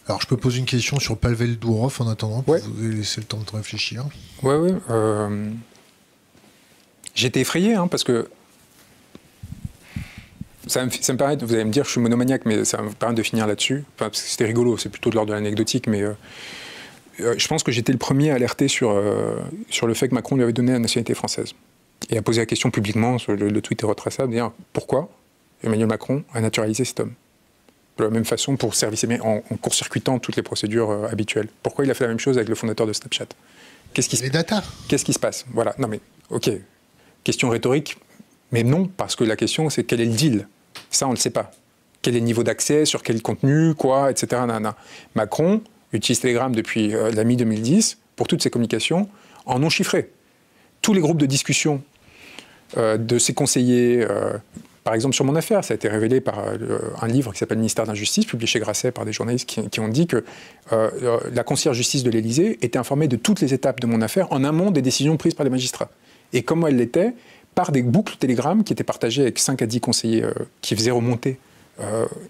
Alors, je peux poser une question sur Pavel Durov en attendant, pour Ouais. vous laisser le temps de réfléchir. Ouais. J'étais effrayé, hein, parce que ça me permet, vous allez me dire que je suis monomaniaque, mais ça me permet de finir là-dessus. Enfin, parce que c'était rigolo, c'est plutôt de l'ordre de l'anecdotique, mais je pense que j'étais le premier à alerter sur le fait que Macron lui avait donné la nationalité française. Et à poser la question publiquement, le tweet est retraçable, dire pourquoi Emmanuel Macron a naturalisé cet homme. De la même façon, pour service en court-circuitant toutes les procédures habituelles. Pourquoi il a fait la même chose avec le fondateur de Snapchat? Les data. Qu'est-ce qui se passe? Voilà. Non mais, ok. Question rhétorique, mais non, parce que la question, c'est quel est le deal? Ça, on ne le sait pas. Quel est le niveau d'accès, sur quel contenu, quoi, etc. Nanana. Macron utilise Telegram depuis la mi-2010 pour toutes ses communications en non chiffré. Tous les groupes de discussion de ses conseillers, par exemple sur mon affaire, ça a été révélé par un livre qui s'appelle Ministère de l'Injustice, publié chez Grasset par des journalistes qui ont dit que la conseillère justice de l'Élysée était informée de toutes les étapes de mon affaire en amont des décisions prises par les magistrats. Et comment elle l'était? Par des boucles Telegram qui étaient partagées avec 5 à 10 conseillers qui faisaient remonter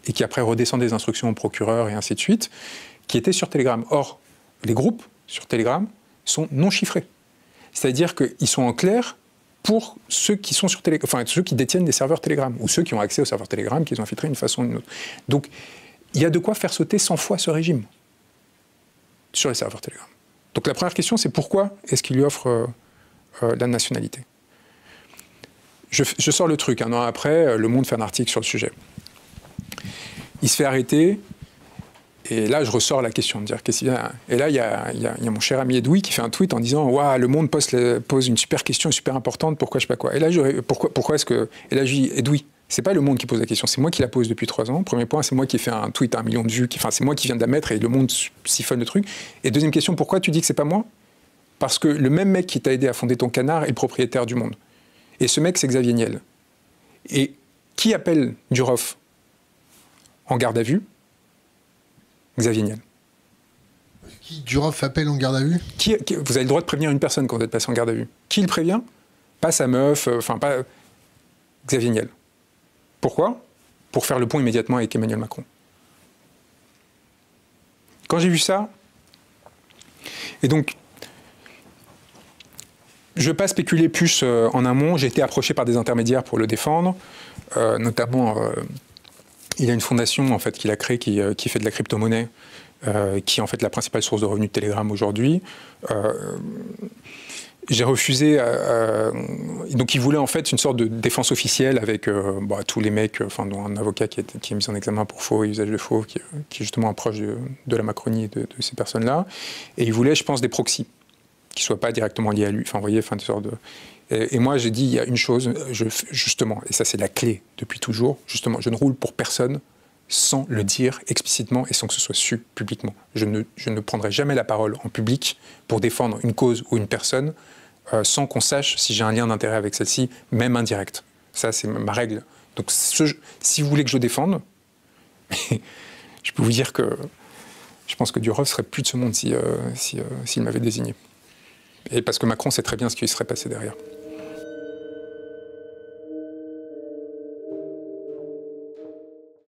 et qui après redescendaient des instructions au procureur et ainsi de suite, qui étaient sur Telegram. Or, les groupes sur Telegram sont non chiffrés. C'est-à-dire qu'ils sont en clair pour ceux qui sont sur Telegram, enfin ceux qui détiennent des serveurs Telegram, ou ceux qui ont accès aux serveurs Telegram, qu'ils ont infiltrés d'une façon ou d'une autre. Donc, il y a de quoi faire sauter 100 fois ce régime sur les serveurs Telegram. Donc la première question, c'est pourquoi est-ce qu'il lui offre la nationalité? Je sors le truc, un an après, Le Monde fait un article sur le sujet. Il se fait arrêter, et là, je ressors la question de dire qu'est-ce qu'il y a. Et là, il y a mon cher ami Edoui qui fait un tweet en disant « Waouh, Le Monde pose une super question, super importante, pourquoi je sais pas quoi ». Et là, pourquoi est-ce que... Et là, je dis « Edoui, c'est pas Le Monde qui pose la question, c'est moi qui la pose depuis 3 ans. Premier point, c'est moi qui ai fait un tweet à 1 million de vues, enfin, c'est moi qui viens de la mettre et Le Monde siphonne le truc. Et deuxième question, pourquoi tu dis que c'est pas moi? Parce que le même mec qui t'a aidé à fonder ton canard est le propriétaire du Monde. Et ce mec, c'est Xavier Niel. Et qui appelle Durov en garde à vue? Xavier Niel. Qui Durov appelle en garde à vue? Vous avez le droit de prévenir une personne quand vous êtes passé en garde à vue. Qui le prévient? Pas sa meuf, pas Xavier Niel. Pourquoi? Pour faire le pont immédiatement avec Emmanuel Macron. Quand j'ai vu ça, et donc, je ne vais pas spéculer plus en amont, j'ai été approché par des intermédiaires pour le défendre, notamment... il a une fondation en fait, qu'il a créée qui fait de la crypto-monnaie, qui est en fait la principale source de revenus de Telegram aujourd'hui. J'ai refusé. Donc il voulait en fait une sorte de défense officielle avec tous les mecs, dont un avocat qui est mis en examen pour faux et usage de faux, qui est justement un proche de la Macronie et de ces personnes-là. Et il voulait, je pense, des proxys qui ne soient pas directement liés à lui. Enfin, vous voyez, une sorte de... Et moi, j'ai dit, il y a une chose, justement, et ça c'est la clé depuis toujours, justement, je ne roule pour personne sans le dire explicitement et sans que ce soit su publiquement. Je ne prendrai jamais la parole en public pour défendre une cause ou une personne sans qu'on sache si j'ai un lien d'intérêt avec celle-ci, même indirect. Ça, c'est ma règle. Donc, si vous voulez que je défende, je peux vous dire que je pense que Durov serait plus de ce monde s'il m'avait désigné. Et parce que Macron sait très bien ce qui serait passé derrière.